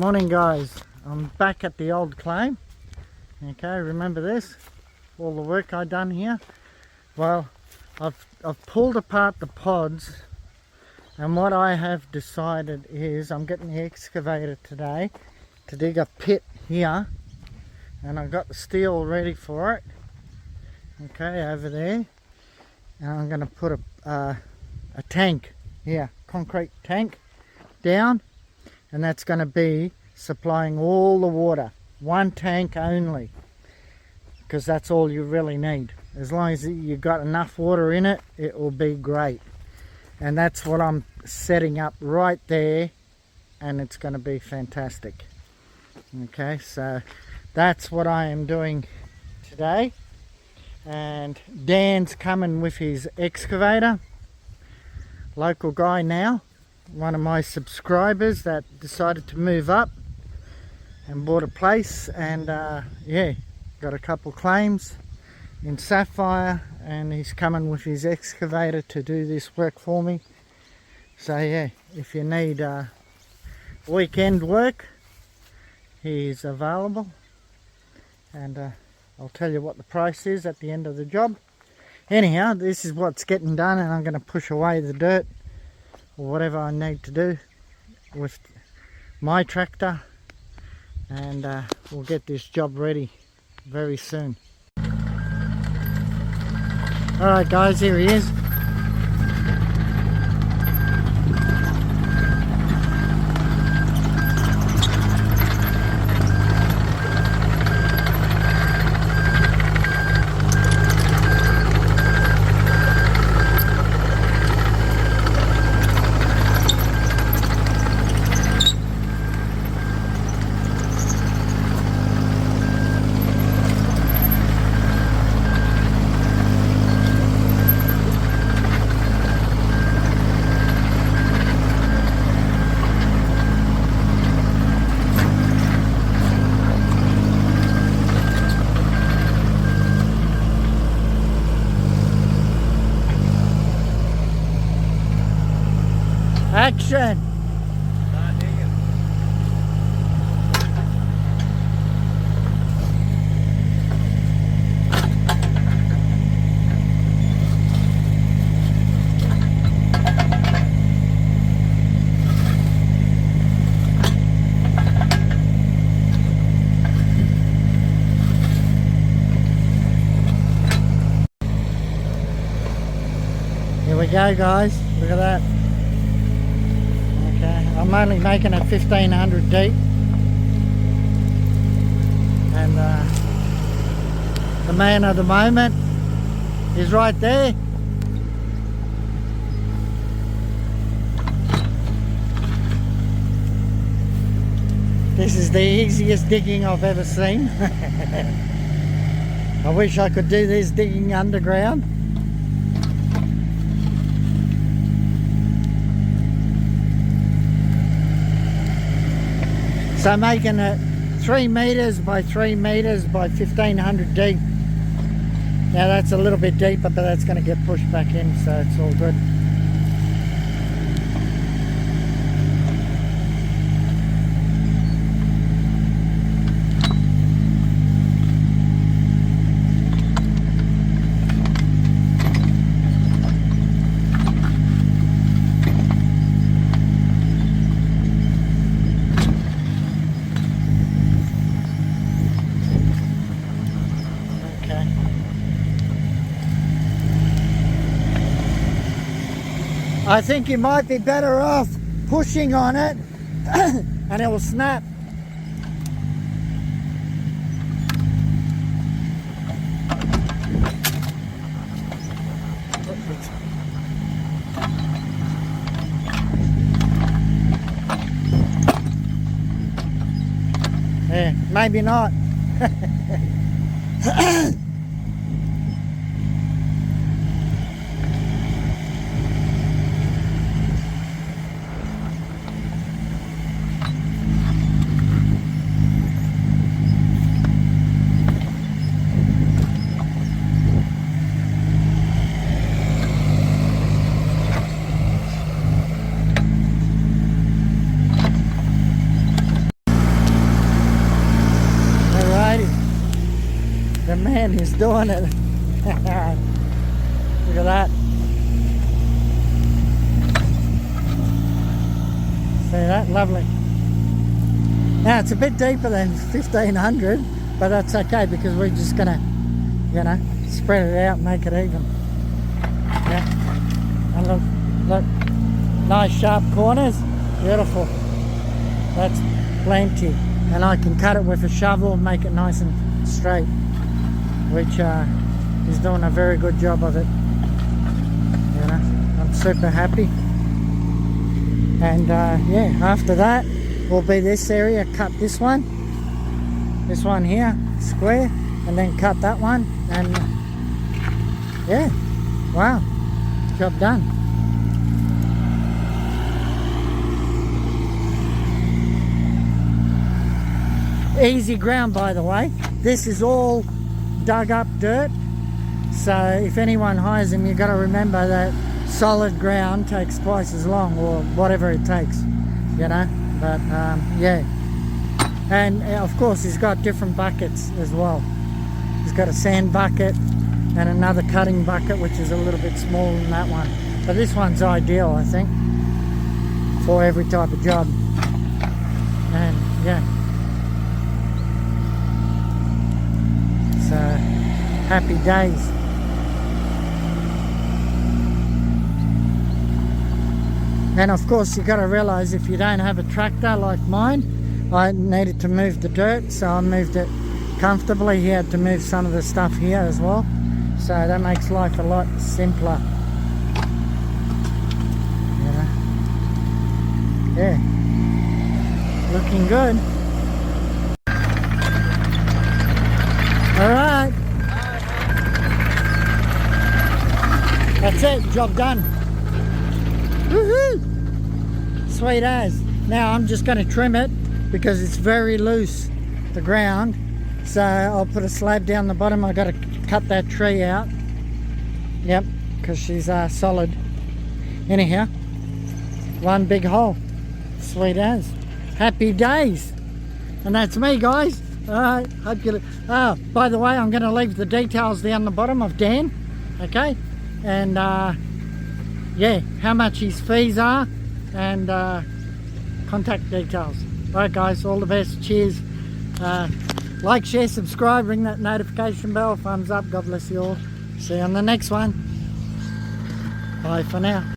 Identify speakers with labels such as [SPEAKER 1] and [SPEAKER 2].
[SPEAKER 1] Morning guys, I'm back at the old claim. Okay, remember this? All the work I done here? Well, I've pulled apart the pods, and what I have decided is I'm getting the excavator today to dig a pit here, and I've got the steel ready for it. Okay, over there, and I'm going to put a tank here, concrete tank down, and that's going to be supplying all the water, one tank only, because that's all you really need. As long as you've got enough water in it, it will be great. And that's what I'm setting up right there, and it's going to be fantastic. Okay, so that's what I am doing today. And Dan's coming with his excavator, local guy now, one of my subscribers that decided to move up and bought a place, and yeah, got a couple claims in Sapphire, and he's coming with his excavator to do this work for me. So yeah, if you need weekend work, he's available, and I'll tell you what the price is at the end of the job. Anyhow, this is what's getting done, and I'm going to push away the dirt or whatever I need to do with my tractor, and we'll get this job ready very soon. Alright guys, here he is. Action! Here we go guys, look at that. I'm only making it 1500 deep, and the man of the moment is right there. This is the easiest digging I've ever seen. I wish I could do this digging underground. So making it 3 meters by 3 meters by 1500 deep. Now that's a little bit deeper, but that's going to get pushed back in, so it's all good. I think you might be better off pushing on it and it will snap. Yeah, maybe not. The man is doing it. Look at that. See that? Lovely. Now it's a bit deeper than 1500, but that's okay because we're just gonna, you know, spread it out and make it even. Yeah. And look, nice sharp corners. Beautiful. That's plenty. And I can cut it with a shovel and make it nice and straight, which is doing a very good job of it. You know, I'm super happy. And yeah, after that will be this area. Cut this one here square, and then cut that one, and yeah, wow, job done. Easy ground, by the way. This is all dug up dirt, so if anyone hires him, you've got to remember that solid ground takes twice as long, or whatever it takes, you know. But yeah, and of course he's got different buckets as well. He's got a sand bucket and another cutting bucket, which is a little bit smaller than that one, but this one's ideal, I think, for every type of job. And yeah, so happy days. And of course you've got to realise, if you don't have a tractor like mine, I needed to move the dirt, so I moved it comfortably. He had to move some of the stuff here as well, so that makes life a lot simpler, you know. Yeah, looking good. Alright, that's it, job done. Woohoo! Sweet as. Now I'm just going to trim it because it's very loose, the ground, so I'll put a slab down the bottom. I've got to cut that tree out, yep, because she's solid. Anyhow, one big hole. Sweet as. Happy days. And that's me, guys. Alright, hope you... Oh, by the way, I'm going to leave the details down the bottom of Dan, okay, and yeah, how much his fees are, and contact details. Alright guys, all the best, cheers. Like, share, subscribe, ring that notification bell, thumbs up, God bless you all. See you on the next one. Bye for now.